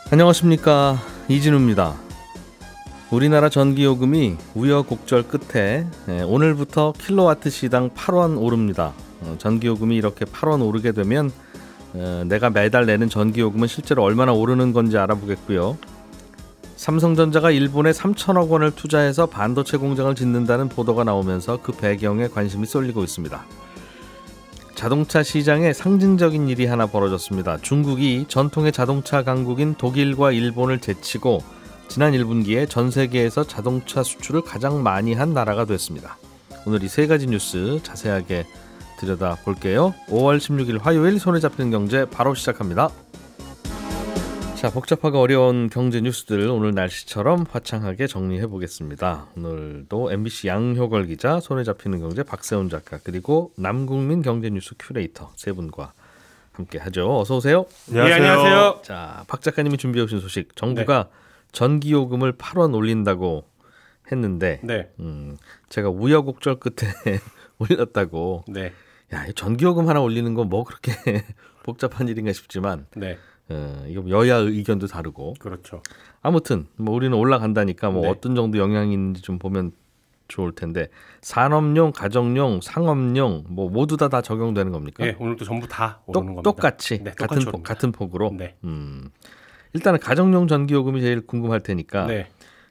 안녕하십니까, 이진우입니다. 우리나라 전기요금이 우여곡절 끝에 오늘부터 킬로와트 시당 8원 오릅니다. 전기요금이 이렇게 8원 오르게 되면 내가 매달 내는 전기요금은 실제로 얼마나 오르는 건지 알아보겠고요. 삼성전자가 일본에 3천억 원을 투자해서 반도체 공장을 짓는다는 보도가 나오면서 그 배경에 관심이 쏠리고 있습니다. 자동차 시장에 상징적인 일이 하나 벌어졌습니다. 중국이 전통의 자동차 강국인 독일과 일본을 제치고 지난 1분기에 전 세계에서 자동차 수출을 가장 많이 한 나라가 됐습니다. 오늘 이 세 가지 뉴스 자세하게 들여다볼게요. 5월 16일 화요일 손에 잡히는 경제 바로 시작합니다. 자, 복잡하고 어려운 경제 뉴스들 오늘 날씨처럼 화창하게 정리해 보겠습니다. 오늘도 MBC 양효걸 기자, 손에 잡히는 경제 박세훈 작가, 그리고 남국민 경제뉴스 큐레이터 세 분과 함께 하죠. 어서 오세요. 안녕하세요. 네, 안녕하세요. 자, 박 작가님이 준비해 오신 소식. 정부가 전기요금을 8원 올린다고 했는데 네. 제가 우여곡절 끝에 올렸다고. 네. 야, 전기요금 하나 올리는 건 뭐 그렇게 복잡한 일인가 싶지만 네. 이거 여야 의견도 다르고. 그렇죠. 아무튼 뭐 우리는 올라간다니까 뭐 네. 어떤 정도 영향이 있는지 좀 보면 좋을 텐데, 산업용, 가정용, 상업용 뭐 모두 다 적용되는 겁니까? 네, 오늘도 전부 다 오르는 겁니다. 똑같이, 네, 같은 폭으로. 네. 일단은 가정용 전기요금이 제일 궁금할 테니까. 네.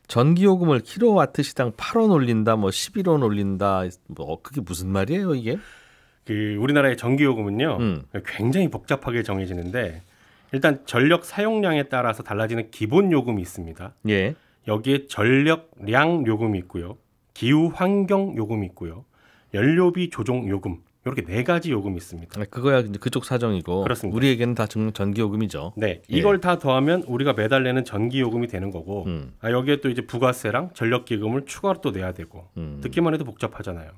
전기요금을 킬로와트 시당 8원 올린다, 뭐 11원 올린다, 뭐 그게 무슨 말이에요 이게? 그 우리나라의 전기요금은요, 굉장히 복잡하게 정해지는데, 일단 전력 사용량에 따라서 달라지는 기본 요금이 있습니다. 예. 여기에 전력량 요금이 있고요, 기후 환경 요금이 있고요, 연료비 조정 요금, 이렇게 네 가지 요금이 있습니다. 그거야 이제 그쪽 사정이고. 그렇습니다. 우리에게는 다 전기요금이죠. 네, 이걸 다 더하면 우리가 매달 내는 전기요금이 되는 거고, 여기에 또 이제 부가세랑 전력기금을 추가로 또 내야 되고, 듣기만 해도 복잡하잖아요.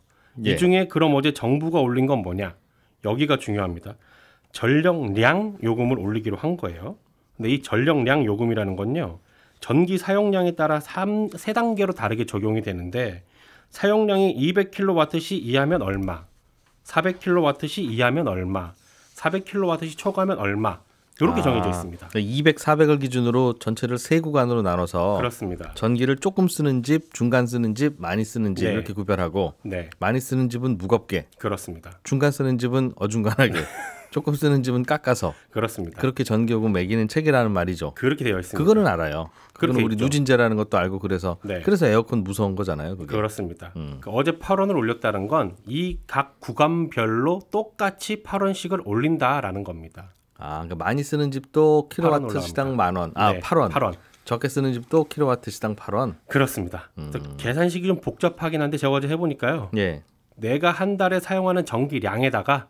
예. 이 중에 그럼 어제 정부가 올린 건 뭐냐? 여기가 중요합니다. 전력량 요금을 올리기로 한 거예요. 근데 이 전력량 요금이라는 건요, 전기 사용량에 따라 3단계로 다르게 적용이 되는데, 사용량이 200kWh 이하면 얼마, 400kWh 이하면 얼마, 400kWh 초과하면 얼마, 이렇게 정해져 있습니다. 200, 400을 기준으로 전체를 세 구간으로 나눠서 그렇습니다. 전기를 조금 쓰는 집, 중간 쓰는 집, 많이 쓰는 집, 네. 이렇게 구별하고, 네, 많이 쓰는 집은 무겁게, 그렇습니다. 중간 쓰는 집은 어중간하게, 조금 쓰는 집은 깎아서, 그렇습니다. 그렇게 전기요금 매기는 책이라는 말이죠. 그렇게 되어 있습니다. 그거는 알아요. 그건 그렇게 우리 있죠. 누진제라는 것도 알고, 그래서 네. 그래서 에어컨 무서운 거잖아요. 그게. 그렇습니다. 그러니까 어제 8원을 올렸다는 건 이 각 구간별로 똑같이 8원씩을 올린다라는 겁니다. 그러니까 많이 쓰는 집도 킬로와트 시당 10,000원. 네, 8원. 8원. 적게 쓰는 집도 킬로와트 시당 8원. 그렇습니다. 계산식이 좀 복잡하긴 한데 제가 어제 해보니까요. 예. 내가 한 달에 사용하는 전기량에다가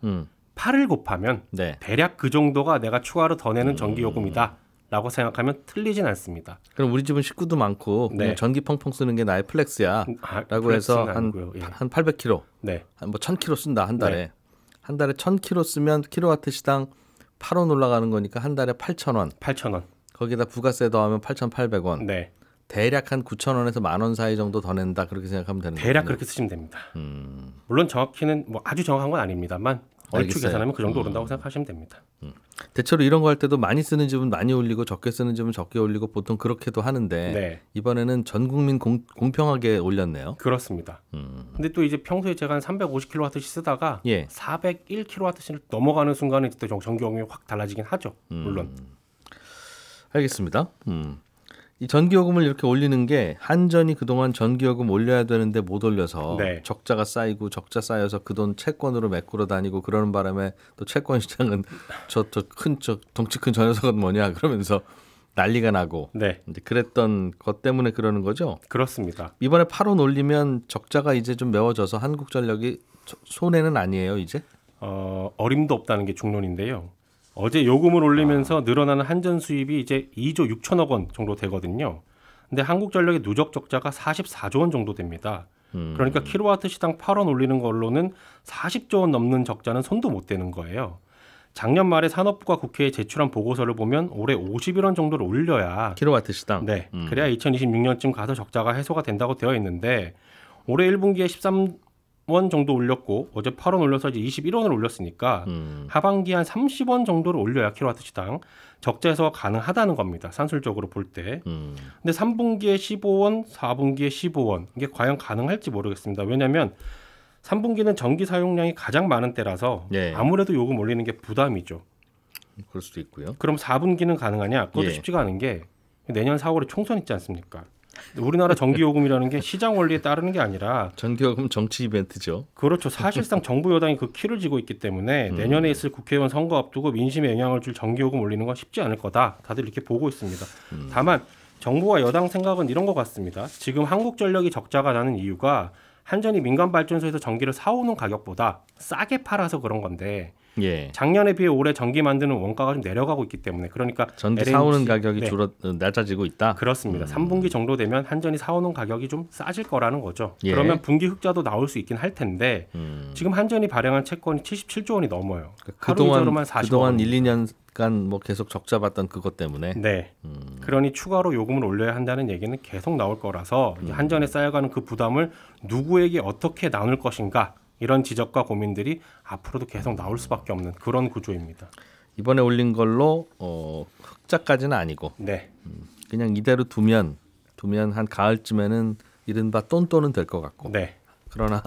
8을 곱하면 네. 대략 그 정도가 내가 추가로 더 내는 전기요금이다 라고 생각하면 틀리진 않습니다. 그럼 우리 집은 식구도 많고 그냥 네. 전기 펑펑 쓰는 게 나의 플렉스야 라고 해서 한 800kg, 네. 한 뭐 1000kg 쓴다 한 달에. 네. 한 달에 1000kg 쓰면 킬로와트 시당 8원 올라가는 거니까 한 달에 8,000원. 8,000원. 거기다 부가세 더하면 8,800원. 네. 대략 한 9,000원에서 10,000원 사이 정도 더 낸다, 그렇게 생각하면 되는 거예요. 대략 그렇게 쓰시면 됩니다. 물론 정확히는 뭐 아주 정확한 건 아닙니다만 얼추 알겠어요. 계산하면 그 정도 오른다고 생각하시면 됩니다. 대체로 이런 거 할 때도 많이 쓰는 집은 많이 올리고 적게 쓰는 집은 적게 올리고 보통 그렇게도 하는데, 네. 이번에는 전 국민 공평하게 올렸네요. 그렇습니다. 근데 또 이제 평소에 제가 한 350kWh씩 쓰다가 예. 401kWh를 넘어가는 순간에 또 전기요금이 확 달라지긴 하죠. 물론. 알겠습니다. 이 전기요금을 이렇게 올리는 게, 한전이 그동안 전기요금 올려야 되는데 못 올려서 네. 적자가 쌓이고 적자 쌓여서 그 돈 채권으로 메꾸러 다니고 그러는 바람에 또 채권 시장은 저 덩치 큰 저 녀석은 뭐냐 그러면서 난리가 나고, 네. 이제 그랬던 것 때문에 그러는 거죠. 그렇습니다. 이번에 8원 올리면 적자가 이제 좀 메워져서 한국전력이 손해는 아니에요 이제? 어림도 없다는 게 중론인데요. 어제 요금을 올리면서 늘어나는 한전 수입이 이제 2조 6천억 원 정도 되거든요. 근데 한국전력의 누적 적자가 44조 원 정도 됩니다. 그러니까 킬로와트 시당 8원 올리는 걸로는 40조 원 넘는 적자는 손도 못 대는 거예요. 작년 말에 산업부가 국회에 제출한 보고서를 보면 올해 51원 정도를 올려야 킬로와트 시당. 네, 그래야 2026년쯤 가서 적자가 해소가 된다고 되어 있는데, 올해 1분기에 30원 정도 올렸고 어제 8원 올려서 이제 21원을 올렸으니까 하반기에 한 30원 정도를 올려야 킬로와트시당 적재해소가 가능하다는 겁니다. 산술적으로 볼 때. 근데 3분기에 15원, 4분기에 15원 이게 과연 가능할지 모르겠습니다. 왜냐하면 3분기는 전기 사용량이 가장 많은 때라서 예. 아무래도 요금 올리는 게 부담이죠. 그럴 수도 있고요. 그럼 4분기는 가능하냐? 그것도 예. 쉽지가 않은 게 내년 4월에 총선 있지 않습니까? 우리나라 전기요금이라는 게 시장 원리에 따르는 게 아니라 전기요금 정치 이벤트죠. 그렇죠. 사실상 정부 여당이 그 키를 쥐고 있기 때문에 내년에 있을 국회의원 선거 앞두고 민심에 영향을 줄 전기요금 올리는 건 쉽지 않을 거다. 다들 이렇게 보고 있습니다. 다만 정부와 여당 생각은 이런 것 같습니다. 지금 한국전력이 적자가 나는 이유가 한전이 민간발전소에서 전기를 사오는 가격보다 싸게 팔아서 그런 건데 예. 작년에 비해 올해 전기 만드는 원가가 좀 내려가고 있기 때문에 그러니까 전기 LNG, 사오는 가격이 네. 낮아지고 있다. 그렇습니다. 3분기 정도 되면 한전이 사오는 가격이 좀 싸질 거라는 거죠. 예. 그러면 분기 흑자도 나올 수 있긴 할 텐데 지금 한전이 발행한 채권이 77조 원이 넘어요. 그동안 40억 원. 1, 2년간 뭐 계속 적자 봤던 그것 때문에. 네. 그러니 추가로 요금을 올려야 한다는 얘기는 계속 나올 거라서 이제 한전에 쌓여가는 그 부담을 누구에게 어떻게 나눌 것인가 이런 지적과 고민들이 앞으로도 계속 나올 수밖에 없는 그런 구조입니다. 이번에 올린 걸로 흑자까지는 아니고 네. 그냥 이대로 두면 한 가을쯤에는 이른바 똔똔은 될 것 같고. 네. 그러나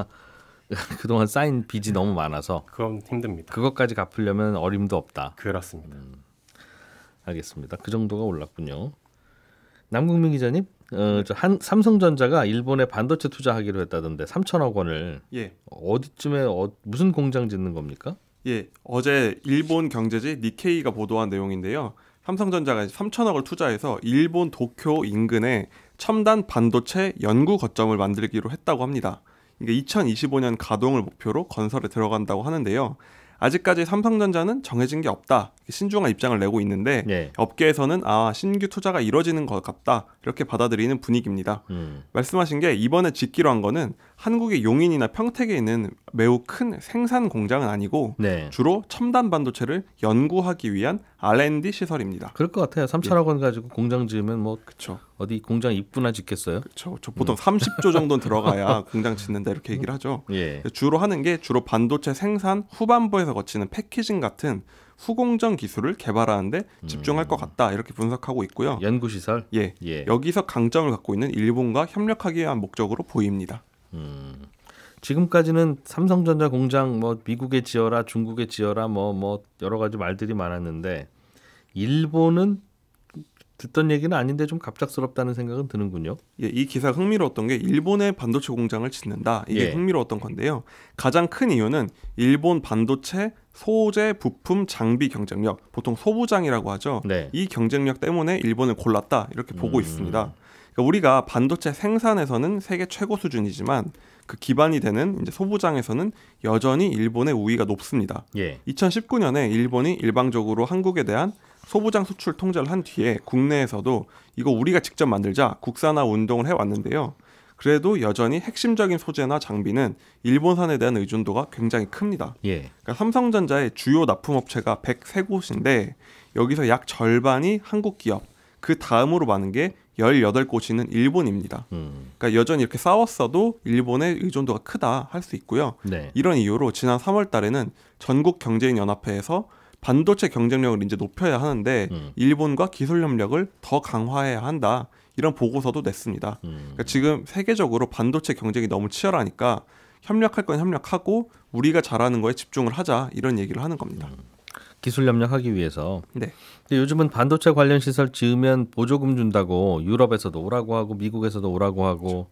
그동안 쌓인 빚이 너무 많아서 그건 힘듭니다. 그것까지 갚으려면 어림도 없다. 그렇습니다. 알겠습니다. 그 정도가 올랐군요. 남국민 기자님, 삼성전자가 일본에 반도체 투자하기로 했다던데 3천억 원을 예. 어디쯤에 무슨 공장 짓는 겁니까? 예. 어제 일본 경제지 니케이가 보도한 내용인데요. 삼성전자가 3천억을 투자해서 일본 도쿄 인근에 첨단 반도체 연구 거점을 만들기로 했다고 합니다. 이게 2025년 가동을 목표로 건설에 들어간다고 하는데요. 아직까지 삼성전자는 정해진 게 없다. 신중한 입장을 내고 있는데 네. 업계에서는 신규 투자가 이뤄지는 것 같다. 이렇게 받아들이는 분위기입니다. 말씀하신 게 이번에 짓기로 한 거는 한국의 용인이나 평택에 있는 매우 큰 생산 공장은 아니고 네. 주로 첨단 반도체를 연구하기 위한 R&D 시설입니다. 그럴 것 같아요. 3천억 원 가지고 공장 지으면 뭐 그렇죠. 어디 공장 입구나 짓겠어요? 그렇죠. 보통 30조 정도는 들어가야 공장 짓는다 이렇게 얘기를 하죠. 예. 주로 하는 게 반도체 생산 후반부에서 거치는 패키징 같은 후공정 기술을 개발하는데 집중할 것 같다 이렇게 분석하고 있고요. 연구 시설. 예. 여기서 강점을 갖고 있는 일본과 협력하기 위한 목적으로 보입니다. 지금까지는 삼성전자 공장 뭐 미국에 지어라, 중국에 지어라 뭐 여러 가지 말들이 많았는데 일본은 듣던 얘기는 아닌데 좀 갑작스럽다는 생각은 드는군요. 예, 이 기사가 흥미로웠던 게 일본의 반도체 공장을 짓는다. 이게 예. 흥미로웠던 건데요. 가장 큰 이유는 일본 반도체 소재, 부품, 장비 경쟁력, 보통 소부장이라고 하죠. 네. 이 경쟁력 때문에 일본을 골랐다. 이렇게 보고 있습니다. 그러니까 우리가 반도체 생산에서는 세계 최고 수준이지만 그 기반이 되는 이제 소부장에서는 여전히 일본의 우위가 높습니다. 예. 2019년에 일본이 일방적으로 한국에 대한 소부장 수출 통제를 한 뒤에 국내에서도 이거 우리가 직접 만들자 국산화 운동을 해왔는데요. 그래도 여전히 핵심적인 소재나 장비는 일본산에 대한 의존도가 굉장히 큽니다. 예. 그러니까 삼성전자의 주요 납품업체가 103곳인데 여기서 약 절반이 한국 기업, 그 다음으로 많은 게 18곳이는 일본입니다. 그러니까 여전히 이렇게 싸웠어도 일본의 의존도가 크다 할 수 있고요. 네. 이런 이유로 지난 3월 달에는 전국경제인연합회에서 반도체 경쟁력을 이제 높여야 하는데 일본과 기술 협력을 더 강화해야 한다. 이런 보고서도 냈습니다. 그러니까 지금 세계적으로 반도체 경쟁이 너무 치열하니까 협력할 건 협력하고 우리가 잘하는 거에 집중을 하자 이런 얘기를 하는 겁니다. 기술 협력하기 위해서. 네. 근데 요즘은 반도체 관련 시설 지으면 보조금 준다고 유럽에서도 오라고 하고 미국에서도 오라고 하고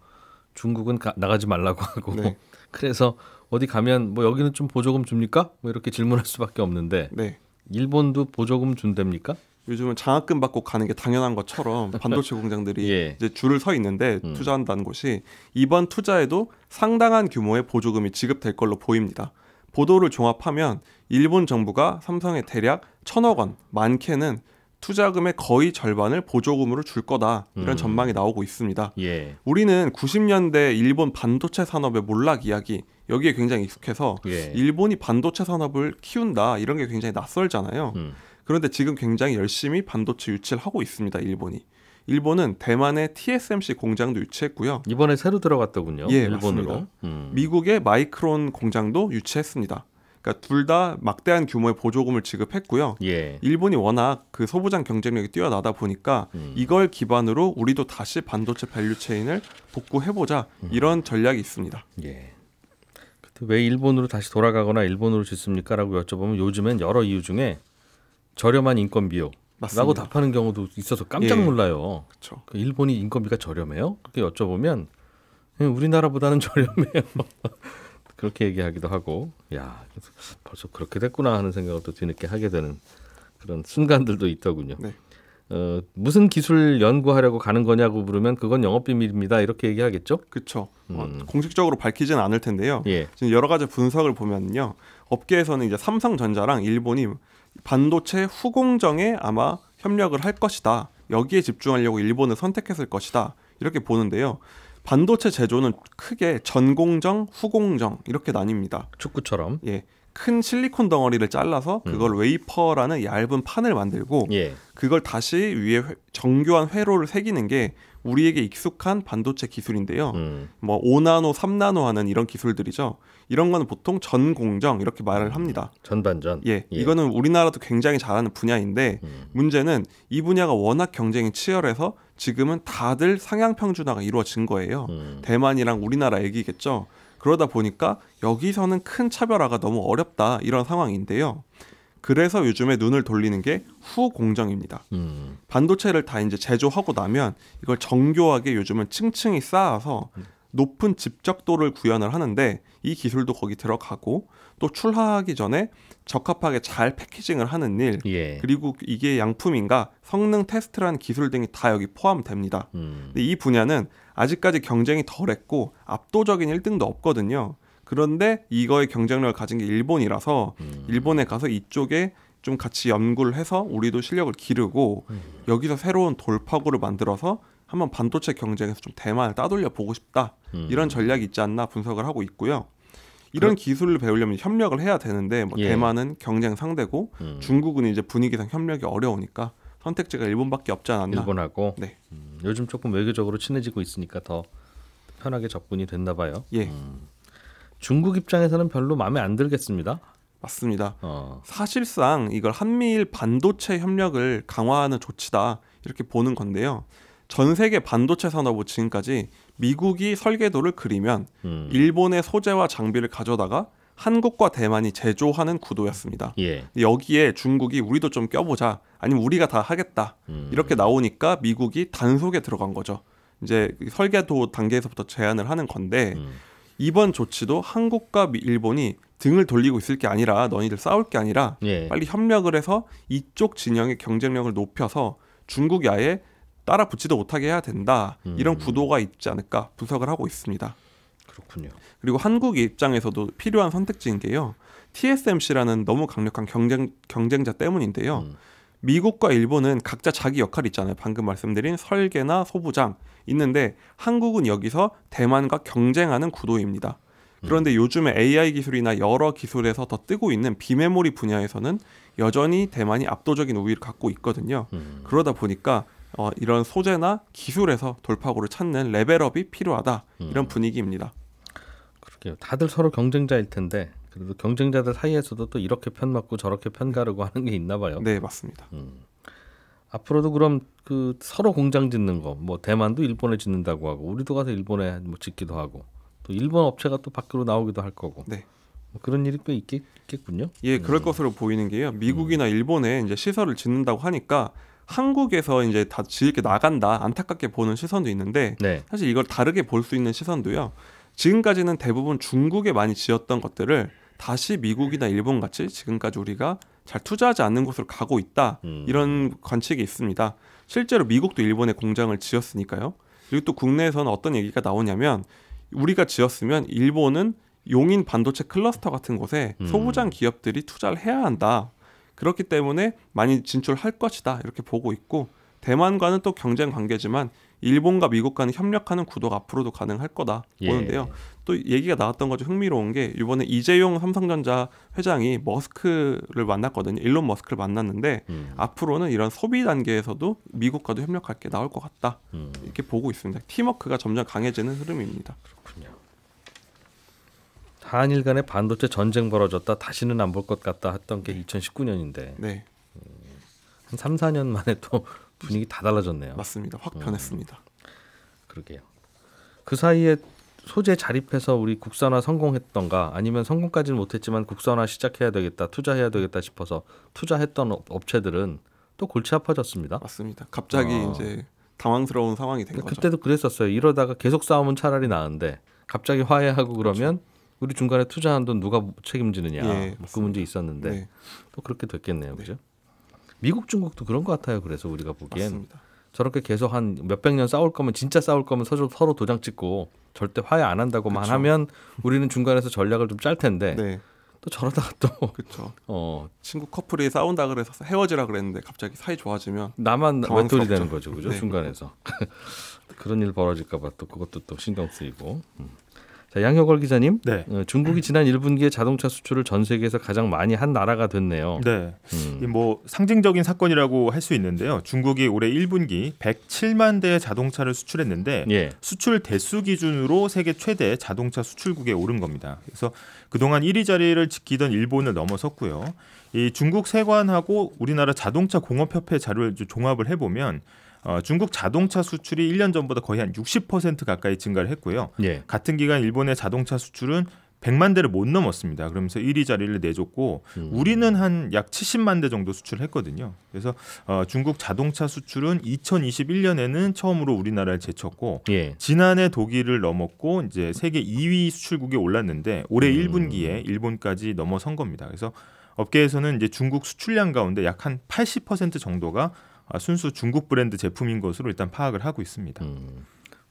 중국은 나가지 말라고 하고 네. 그래서 어디 가면 뭐 여기는 좀 보조금 줍니까? 뭐 이렇게 질문할 수밖에 없는데 네. 일본도 보조금 준답니까? 요즘은 장학금 받고 가는 게 당연한 것처럼 반도체 공장들이 예. 이제 줄을 서 있는데 투자한다는 곳이 이번 투자에도 상당한 규모의 보조금이 지급될 걸로 보입니다. 보도를 종합하면 일본 정부가 삼성에 대략 1,000억 원, 많게는 투자금의 거의 절반을 보조금으로 줄 거다. 이런 전망이 나오고 있습니다. 예. 우리는 90년대 일본 반도체 산업의 몰락 이야기 여기에 굉장히 익숙해서 예. 일본이 반도체 산업을 키운다 이런 게 굉장히 낯설잖아요. 그런데 지금 굉장히 열심히 반도체 유치를 하고 있습니다. 일본이. 일본은 대만의 TSMC 공장도 유치했고요. 이번에 새로 들어갔더군요. 예, 일본으로. 미국의 마이크론 공장도 유치했습니다. 그러니까 둘 다 막대한 규모의 보조금을 지급했고요. 예. 일본이 워낙 그 소부장 경쟁력이 뛰어나다 보니까 이걸 기반으로 우리도 다시 반도체 밸류체인을 복구해보자 이런 전략이 있습니다. 예. 근데 왜 일본으로 다시 돌아가거나 일본으로 짓습니까? 라고 여쭤보면 요즘엔 여러 이유 중에 저렴한 인건비요. 맞습니다. 라고 답하는 경우도 있어서 깜짝 예. 놀라요. 그렇죠. 일본이 인건비가 저렴해요? 그렇게 여쭤보면 우리나라보다는 저렴해요. 그렇게 얘기하기도 하고, 야, 벌써 그렇게 됐구나 하는 생각을 또 뒤늦게 하게 되는 그런 순간들도 있더군요. 네. 무슨 기술 연구하려고 가는 거냐고 물으면 그건 영업비밀입니다. 이렇게 얘기하겠죠? 그렇죠. 공식적으로 밝히지는 않을 텐데요. 예. 지금 여러 가지 분석을 보면요, 업계에서는 이제 삼성전자랑 일본이 반도체 후공정에 아마 협력을 할 것이다. 여기에 집중하려고 일본을 선택했을 것이다. 이렇게 보는데요. 반도체 제조는 크게 전공정, 후공정 이렇게 나뉩니다. 축구처럼. 예, 큰 실리콘 덩어리를 잘라서 그걸 웨이퍼라는 얇은 판을 만들고 예. 그걸 다시 위에 정교한 회로를 새기는 게 우리에게 익숙한 반도체 기술인데요. 뭐 5나노, 3나노 하는 이런 기술들이죠. 이런 거는 보통 전공정 이렇게 말을 합니다. 전반전. 예, 이거는 우리나라도 굉장히 잘하는 분야인데 문제는 이 분야가 워낙 경쟁이 치열해서 지금은 다들 상향 평준화가 이루어진 거예요. 대만이랑 우리나라 얘기겠죠. 그러다 보니까 여기서는 큰 차별화가 너무 어렵다 이런 상황인데요. 그래서 요즘에 눈을 돌리는 게 후공정입니다. 반도체를 다 이제 제조하고 나면 이걸 정교하게 요즘은 층층이 쌓아서 높은 집적도를 구현을 하는데 이 기술도 거기 들어가고 또 출하하기 전에 적합하게 잘 패키징을 하는 일 예. 그리고 이게 양품인가 성능 테스트라는 기술 등이 다 여기 포함됩니다. 근데 이 분야는 아직까지 경쟁이 덜했고 압도적인 1등도 없거든요. 그런데 이거의 경쟁력을 가진 게 일본이라서 일본에 가서 이쪽에 좀 같이 연구를 해서 우리도 실력을 기르고 여기서 새로운 돌파구를 만들어서 한번 반도체 경쟁에서 좀 대만을 따돌려 보고 싶다. 이런 전략이 있지 않나 분석을 하고 있고요. 이런 기술을 배우려면 협력을 해야 되는데 뭐 예. 대만은 경쟁 상대고 중국은 이제 분위기상 협력이 어려우니까 선택지가 일본밖에 없지 않았나. 일본하고. 네. 요즘 조금 외교적으로 친해지고 있으니까 더 편하게 접근이 됐나 봐요. 예. 중국 입장에서는 별로 마음에 안 들겠습니다. 맞습니다. 사실상 이걸 한미일 반도체 협력을 강화하는 조치다 이렇게 보는 건데요. 전 세계 반도체 산업은 지금까지 미국이 설계도를 그리면 일본의 소재와 장비를 가져다가 한국과 대만이 제조하는 구도였습니다. 예. 여기에 중국이 우리도 좀 껴보자 아니면 우리가 다 하겠다 이렇게 나오니까 미국이 단속에 들어간 거죠. 이제 설계도 단계에서부터 제안을 하는 건데 이번 조치도 한국과 일본이 등을 돌리고 있을 게 아니라 너희들 싸울 게 아니라 예. 빨리 협력을 해서 이쪽 진영의 경쟁력을 높여서 중국이 아예 따라 붙지도 못하게 해야 된다. 이런 구도가 있지 않을까 분석을 하고 있습니다. 그렇군요. 그리고 한국 입장에서도 필요한 선택지인 게요. TSMC라는 너무 강력한 경쟁자 때문인데요. 미국과 일본은 각자 자기 역할이 있잖아요. 방금 말씀드린 설계나 소부장 있는데 한국은 여기서 대만과 경쟁하는 구도입니다. 그런데 요즘에 AI 기술이나 여러 기술에서 더 뜨고 있는 비메모리 분야에서는 여전히 대만이 압도적인 우위를 갖고 있거든요. 그러다 보니까 이런 소재나 기술에서 돌파구를 찾는 레벨업이 필요하다. 이런 분위기입니다. 그렇게요. 다들 서로 경쟁자일 텐데 그래도 경쟁자들 사이에서도 또 이렇게 편 맞고 저렇게 편 가르고 하는 게 있나 봐요. 네, 맞습니다. 앞으로도 그럼 그 서로 공장 짓는 거, 뭐 대만도 일본에 짓는다고 하고 우리도 가서 일본에 뭐 짓기도 하고 또 일본 업체가 또 밖으로 나오기도 할 거고. 네. 뭐 그런 일이 꽤 있겠군요. 예, 그럴 것으로 보이는 게요. 미국이나 일본에 이제 시설을 짓는다고 하니까 한국에서 이제 다 지을 게 나간다 안타깝게 보는 시선도 있는데 네. 사실 이걸 다르게 볼 수 있는 시선도요. 지금까지는 대부분 중국에 많이 지었던 것들을 다시 미국이나 일본 같이 지금까지 우리가 잘 투자하지 않는 곳으로 가고 있다. 이런 관측이 있습니다. 실제로 미국도 일본에 공장을 지었으니까요. 그리고 또 국내에서는 어떤 얘기가 나오냐면 우리가 지었으면 일본은 용인 반도체 클러스터 같은 곳에 소부장 기업들이 투자를 해야 한다. 그렇기 때문에 많이 진출할 것이다. 이렇게 보고 있고 대만과는 또 경쟁 관계지만 일본과 미국 간의 협력하는 구도가 앞으로도 가능할 거다 보는데요. 또 얘기가 나왔던 거죠. 흥미로운 게 이번에 이재용 삼성전자 회장이 머스크를 만났거든요. 일론 머스크를 만났는데 앞으로는 이런 소비 단계에서도 미국과도 협력할 게 나올 것 같다. 이렇게 보고 있습니다. 팀워크가 점점 강해지는 흐름입니다. 그렇군요. 한일 간의 반도체 전쟁 벌어졌다. 다시는 안 볼 것 같다 했던 게 2019년인데 네, 한 3, 4년 만에 또 분위기 다 달라졌네요. 맞습니다. 확 변했습니다. 그러게요. 그 사이에 소재 자립해서 우리 국산화 성공했던가 아니면 성공까지는 못했지만 국산화 시작해야 되겠다, 투자해야 되겠다 싶어서 투자했던 업체들은 또 골치 아파졌습니다. 맞습니다. 갑자기 이제 당황스러운 상황이 된 거죠. 그때도 그랬었어요. 이러다가 계속 싸우면 차라리 나은데 갑자기 화해하고 그러면 우리 중간에 투자한 돈 누가 책임지느냐 예, 그 문제 있었는데 네, 또 그렇게 됐겠네요. 그죠? 미국, 중국도 그런 것 같아요. 그래서 우리가 보기엔 맞습니다. 저렇게 계속 한 몇백 년 싸울 거면 진짜 싸울 거면 서로 도장 찍고 절대 화해 안 한다고만 그쵸. 하면 우리는 중간에서 전략을 좀 짤 텐데 네, 또 저러다가 또 그렇죠. 어, 친구 커플이 싸운다 그래서 헤어지라 그랬는데 갑자기 사이 좋아지면 나만 당황스럽죠. 외톨이 되는 거죠. 그죠? 네. 중간에서. 그런 일 벌어질까 봐 또 그것도 또 신경 쓰이고. 자, 양효걸 기자님. 네. 중국이 지난 1분기에 자동차 수출을 전 세계에서 가장 많이 한 나라가 됐네요. 네. 이 뭐 상징적인 사건이라고 할 수 있는데요. 중국이 올해 1분기 107만 대의 자동차를 수출했는데 예. 수출 대수 기준으로 세계 최대 자동차 수출국에 오른 겁니다. 그래서 그동안 1위 자리를 지키던 일본을 넘어섰고요. 이 중국 세관하고 우리나라 자동차 공업협회 자료를 종합을 해보면 중국 자동차 수출이 1년 전보다 거의 한 60% 가까이 증가를 했고요. 예. 같은 기간 일본의 자동차 수출은 100만 대를 못 넘었습니다. 그러면서 1위 자리를 내줬고 우리는 한 약 70만 대 정도 수출했거든요. 그래서 중국 자동차 수출은 2021년에는 처음으로 우리나라를 제쳤고 예. 지난해 독일을 넘었고 이제 세계 2위 수출국에 올랐는데 올해 1분기에 일본까지 넘어선 겁니다. 그래서 업계에서는 이제 중국 수출량 가운데 약 한 80% 정도가 순수 중국 브랜드 제품인 것으로 일단 파악을 하고 있습니다.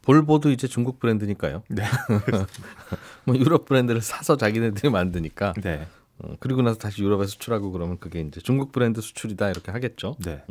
볼보도 이제 중국 브랜드니까요. 네. 뭐 유럽 브랜드를 사서 자기네들이 만드니까. 네. 그리고 나서 다시 유럽에 수출하고 그러면 그게 이제 중국 브랜드 수출이다 이렇게 하겠죠. 네.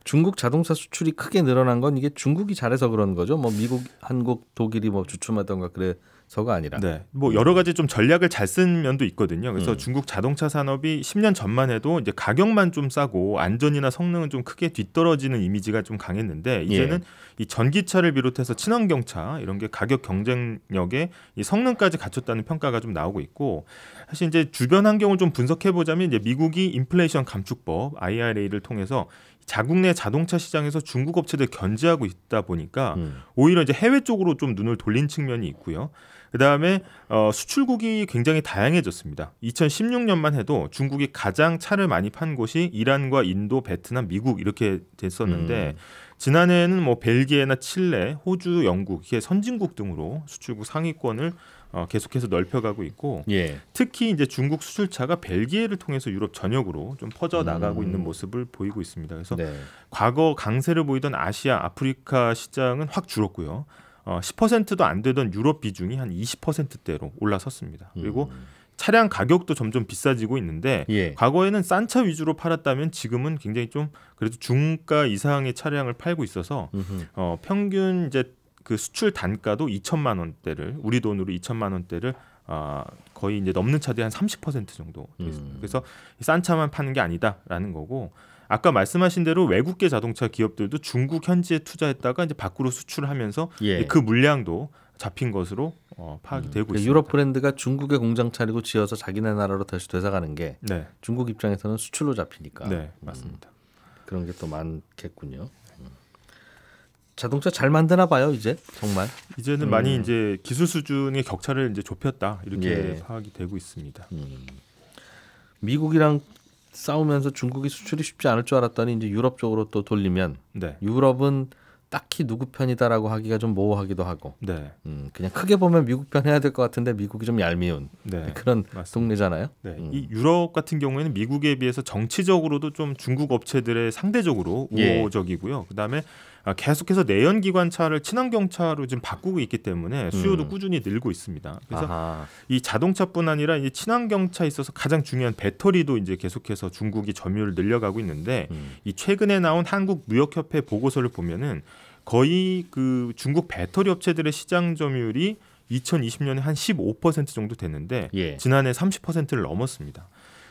중국 자동차 수출이 크게 늘어난 건 이게 중국이 잘해서 그런 거죠. 뭐 미국, 한국, 독일이 뭐 주춤하던가 그래서가 아니라. 네. 뭐 여러 가지 좀 전략을 잘 쓴 면도 있거든요. 그래서 중국 자동차 산업이 10년 전만 해도 이제 가격만 좀 싸고 안전이나 성능은 좀 크게 뒤떨어지는 이미지가 좀 강했는데 이제는 이 전기차를 비롯해서 친환경차 이런 게 가격 경쟁력에 이 성능까지 갖췄다는 평가가 좀 나오고 있고 사실 이제 주변 환경을 좀 분석해 보자면 이제 미국이 인플레이션 감축법 IRA를 통해서 자국 내 자동차 시장에서 중국 업체들 견제하고 있다 보니까 오히려 이제 해외 쪽으로 좀 눈을 돌린 측면이 있고요. 그다음에 수출국이 굉장히 다양해졌습니다. 2016년만 해도 중국이 가장 차를 많이 판 곳이 이란과 인도, 베트남, 미국 이렇게 됐었는데 지난해에는 뭐 벨기에나 칠레, 호주, 영국 이게 선진국 등으로 수출국 상위권을 계속해서 넓혀가고 있고 예. 특히 이제 중국 수출차가 벨기에를 통해서 유럽 전역으로 좀 퍼져 나가고 있는 모습을 보이고 있습니다. 그래서 네. 과거 강세를 보이던 아시아, 아프리카 시장은 확 줄었고요. 10%도 안 되던 유럽 비중이 한 20%대로 올라섰습니다. 그리고 차량 가격도 점점 비싸지고 있는데 예. 과거에는 싼 차 위주로 팔았다면 지금은 굉장히 좀 그래도 중가 이상의 차량을 팔고 있어서 평균 이제 그 수출 단가도 2천만 원대를 우리 돈으로 2천만 원대를 거의 이제 넘는 차들이 한 30% 정도 돼 있습니다. 그래서 싼 차만 파는 게 아니다라는 거고 아까 말씀하신 대로 외국계 자동차 기업들도 중국 현지에 투자했다가 이제 밖으로 수출을 하면서 예. 그 물량도 잡힌 것으로 파악이 되고 있습니다. 유럽 브랜드가 중국에 공장 차리고 지어서 자기네 나라로 다시 되사가는 게 네, 중국 입장에서는 수출로 잡히니까. 네, 맞습니다. 그런 게 또 많겠군요. 자동차 잘 만드나 봐요 이제 정말. 이제는 많이 이제 기술 수준의 격차를 이제 좁혔다 이렇게 예. 파악이 되고 있습니다. 미국이랑 싸우면서 중국이 수출이 쉽지 않을 줄 알았더니 이제 유럽 쪽으로 또 돌리면 네, 유럽은 딱히 누구 편이다라고 하기가 좀 모호하기도 하고 네, 그냥 크게 보면 미국 편 해야 될 것 같은데 미국이 좀 얄미운 네. 그런 맞습니다. 동네잖아요. 네, 이 유럽 같은 경우에는 미국에 비해서 정치적으로도 좀 중국 업체들의 상대적으로 예. 우호적이고요. 그다음에 계속해서 내연기관차를 친환경차로 지금 바꾸고 있기 때문에 수요도 꾸준히 늘고 있습니다. 그래서 아하. 이 자동차뿐 아니라 이 친환경차에 있어서 가장 중요한 배터리도 이제 계속해서 중국이 점유율을 늘려가고 있는데 이 최근에 나온 한국 무역협회 보고서를 보면은 거의 그 중국 배터리 업체들의 시장 점유율이 2020년에 한 15% 정도 됐는데 예. 지난해 30%를 넘었습니다.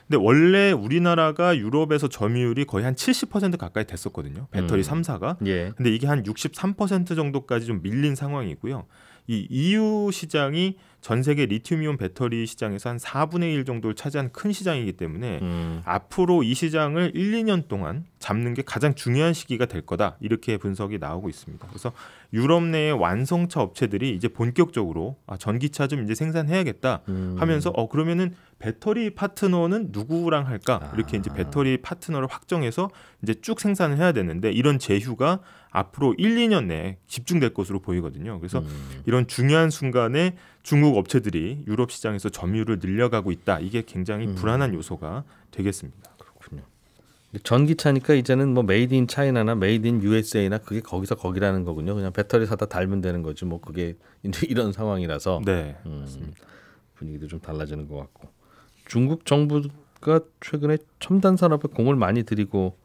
근데 원래 우리나라가 유럽에서 점유율이 거의 한 70% 가까이 됐었거든요. 배터리 3사가. 예. 근데 이게 한 63% 정도까지 좀 밀린 상황이고요. 이 EU 시장이 전 세계 리튬이온 배터리 시장에서 한 4분의 1 정도를 차지한 큰 시장이기 때문에 앞으로 이 시장을 1, 2년 동안 잡는 게 가장 중요한 시기가 될 거다. 이렇게 분석이 나오고 있습니다. 그래서 유럽 내의 완성차 업체들이 이제 본격적으로 전기차 좀 이제 생산해야겠다 하면서 그러면은 배터리 파트너는 누구랑 할까? 이렇게 이제 배터리 파트너를 확정해서 이제 쭉 생산을 해야 되는데 이런 제휴가 앞으로 1, 2년 내에 집중될 것으로 보이거든요. 그래서 이런 중요한 순간에 중국 업체들이 유럽 시장에서 점유율을 늘려가고 있다. 이게 굉장히 불안한 요소가 되겠습니다. 그렇군요. 전기차니까 이제는 뭐 메이드 인 차이나나 메이드 인 USA나 그게 거기서 거기라는 거군요. 그냥 배터리 사다 달면 되는 거지. 뭐 그게 이제 이런 상황이라서 네, 맞습니다. 분위기도 좀 달라지는 것 같고. 중국 정부가 최근에 첨단 산업에 공을 많이 들이고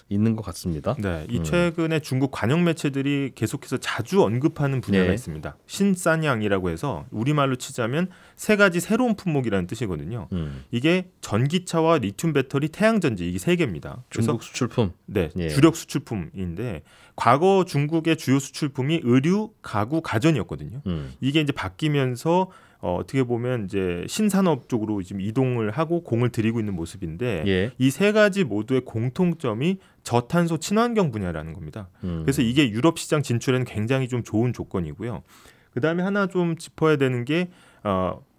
있는 것 같습니다. 네, 이 최근에 중국 관영 매체들이 계속해서 자주 언급하는 분야가 네. 있습니다. 신산양이라고 해서 우리말로 치자면 세 가지 새로운 품목이라는 뜻이거든요. 이게 전기차와 리튬 배터리, 태양전지 이게 세 개입니다. 중국 수출품. 네, 예. 주력 수출품인데 과거 중국의 주요 수출품이 의류, 가구, 가전이었거든요. 이게 이제 바뀌면서 어떻게 보면 이제 신산업 쪽으로 지금 이동을 하고 공을 들이고 있는 모습인데 예. 이 세 가지 모두의 공통점이 저탄소 친환경 분야라는 겁니다. 그래서 이게 유럽 시장 진출에는 굉장히 좀 좋은 조건이고요. 그다음에 하나 좀 짚어야 되는 게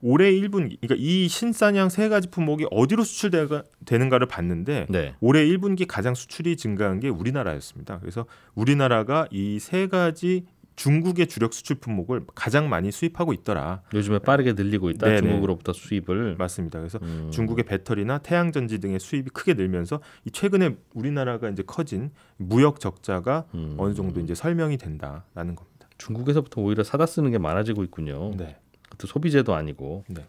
올해 1분기, 그러니까 이 신산양 세 가지 품목이 어디로 수출되는가를 봤는데 네. 올해 1분기 가장 수출이 증가한 게 우리나라였습니다. 그래서 우리나라가 이 세 가지 중국의 주력 수출 품목을 가장 많이 수입하고 있더라. 요즘에 빠르게 늘리고 있다. 네네. 중국으로부터 수입을. 맞습니다. 그래서 중국의 배터리나 태양전지 등의 수입이 크게 늘면서 이 최근에 우리나라가 이제 커진 무역 적자가 어느 정도 이제 설명이 된다라는 겁니다. 중국에서부터 오히려 사다 쓰는 게 많아지고 있군요. 네. 그것도 소비재도 아니고. 네.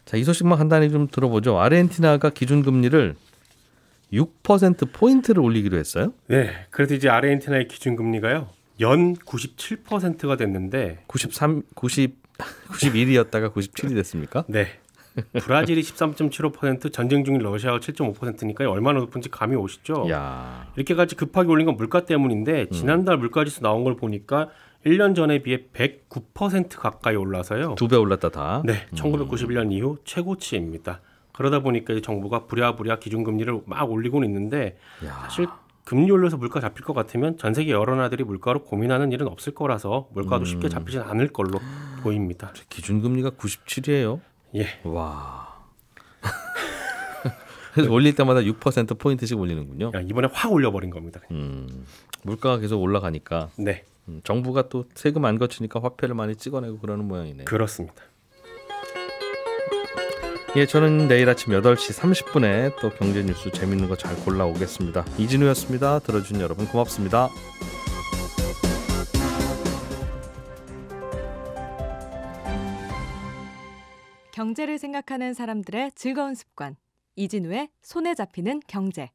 자, 이 소식만 간단히 좀 들어보죠. 아르헨티나가 기준금리를 6% 포인트를 올리기로 했어요. 네, 그래서 이제 아르헨티나의 기준금리가요. 연 97%가 됐는데 91이었다가 97이 됐습니까? 네. 브라질이 13.75%, 전쟁 중인 러시아가 7.5%니까 얼마나 높은지 감이 오시죠? 야. 이렇게까지 급하게 올린 건 물가 때문인데 지난달 물가지수 나온 걸 보니까 1년 전에 비해 109% 가까이 올라서요. 2배 올랐다 다. 네, 1991년 이후 최고치입니다. 그러다 보니까 이 정부가 부랴부랴 기준금리를 막 올리고는 있는데 야. 사실 금리 올려서 물가 잡힐 것 같으면 전 세계 여러 나라들이 물가로 고민하는 일은 없을 거라서 물가도 쉽게 잡히진 않을 걸로 보입니다. 기준금리가 97이에요. 예. 와. 그래서 올릴 때마다 6% 포인트씩 올리는군요. 야, 이번에 확 올려버린 겁니다. 물가가 계속 올라가니까 네, 정부가 또 세금 안 거치니까 화폐를 많이 찍어내고 그러는 모양이네요. 그렇습니다. 예, 저는 내일 아침 8시 30분에 또 경제 뉴스 재밌는 거 잘 골라오겠습니다. 이진우였습니다. 들어준 여러분 고맙습니다. 경제를 생각하는 사람들의 즐거운 습관. 이진우의 손에 잡히는 경제.